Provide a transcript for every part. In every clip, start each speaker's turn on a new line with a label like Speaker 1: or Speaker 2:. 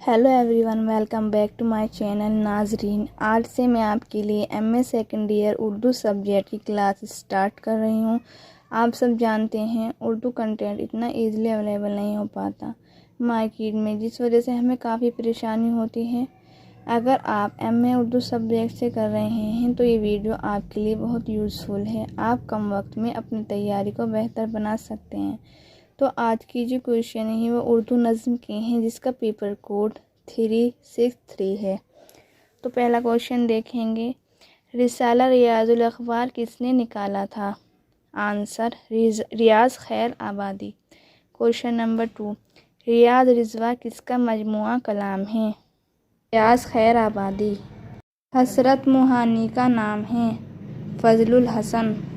Speaker 1: Hello everyone, welcome back to my channel नाजरीन। आज से मैं आपके लिए MA second year Urdu subject की क्लास स्टार्ट कर रही हूँ। आप सब जानते हैं उर्दू कंटेंट इतना इजीली अवेलेबल नहीं हो पाता मार्केट में, जिस वजह से हमें काफ़ी परेशानी होती है। अगर आप एमए उर्दू सब्जेक्ट से कर रहे हैं तो ये वीडियो आपके लिए बहुत यूज़फुल है। आप कम वक्त में अपनी तैयारी को बेहतर बना सकते हैं। तो आज की जो क्वेश्चन है वो उर्दू नज़्म के हैं, जिसका पेपर कोड 363 है। तो पहला क्वेश्चन देखेंगे, रिसाला रियाजुल अखबार किसने निकाला था? आंसर रियाज खैर आबादी। क्वेश्चन नंबर 2, रियाज रिजवा किसका मजमुआ कलाम है? रियाज खैर आबादी। हसरत मोहानी का नाम है? फजलुल हसन।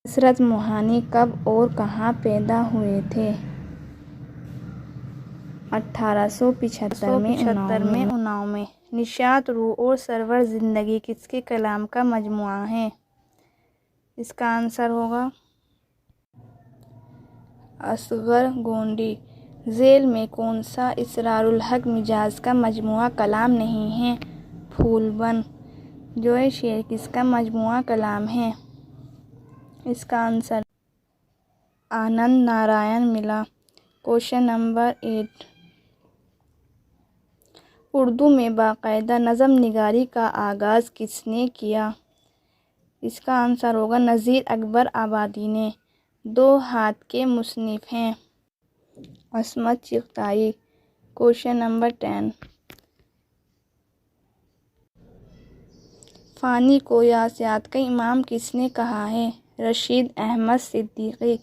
Speaker 1: हसरत मोहानी कब और कहाँ पैदा हुए थे? 1875 में उन्नाव में। निशात रूह और सरवर ज़िंदगी किसके कलाम का मजमुआ है? इसका आंसर होगा असगर गोंडी। झेल में कौन सा इसरारुल हक मिजाज का मजमुआ कलाम नहीं है? फूलबन। जोए शेर किसका मजमुआ कलाम है? इसका आंसर आनंद नारायण मिला। क्वेश्चन नंबर 8, उर्दू में बाकायदा नज़म निगारी का आगाज़ किसने किया? इसका आंसर होगा नज़ीर अकबर आबादी ने। 2 हाथ के मुसन्निफ़ हैं? असमत चिगताई। क्वेश्चन नंबर 10, फ़ानी को यासियात का इमाम किसने कहा है? रशीद अहमद सिद्दीकी।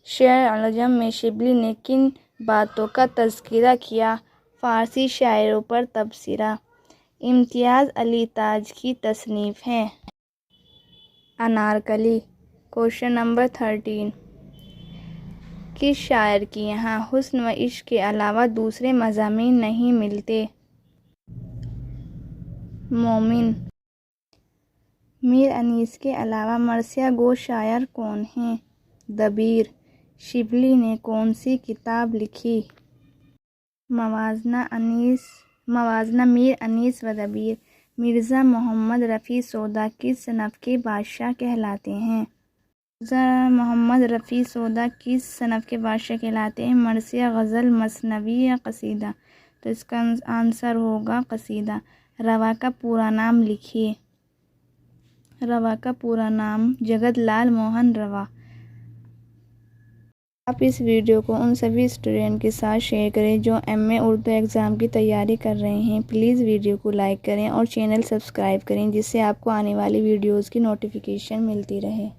Speaker 1: शेर अलजम में शिबली ने किन बातों का तज़किरा किया? फ़ारसी शायरों पर तबसरा। इम्तियाज़ अली ताज की तसनीफ़ है? अनारकली। क्वेश्चन नंबर 13, किस शायर के यहाँ हुस्न व इश्क के अलावा दूसरे मज़ामीन नहीं मिलते? मोमिन। मीर अनीस के अलावा मरसिया गो शायर कौन हैं? दबीर। शिबली ने कौन सी किताब लिखी? मवाज़ना मीर अनीस व दबीर। मिर्ज़ा मोहम्मद रफ़ी सौदा किस सनफ़ के बादशाह कहलाते हैं? मिर्ज़ा मोहम्मद रफ़ी सौदा किस सनफ़ के बादशाह कहलाते हैं? मरसिया, गज़ल, मसनवी या कसीदा? तो इसका आंसर होगा कसीदा। रवा का पूरा नाम लिखिए। रवा का पूरा नाम जगत लाल मोहन रवा। आप इस वीडियो को उन सभी स्टूडेंट के साथ शेयर करें जो एमए उर्दू एग्ज़ाम की तैयारी कर रहे हैं। प्लीज़ वीडियो को लाइक करें और चैनल सब्सक्राइब करें, जिससे आपको आने वाली वीडियोज़ की नोटिफिकेशन मिलती रहे।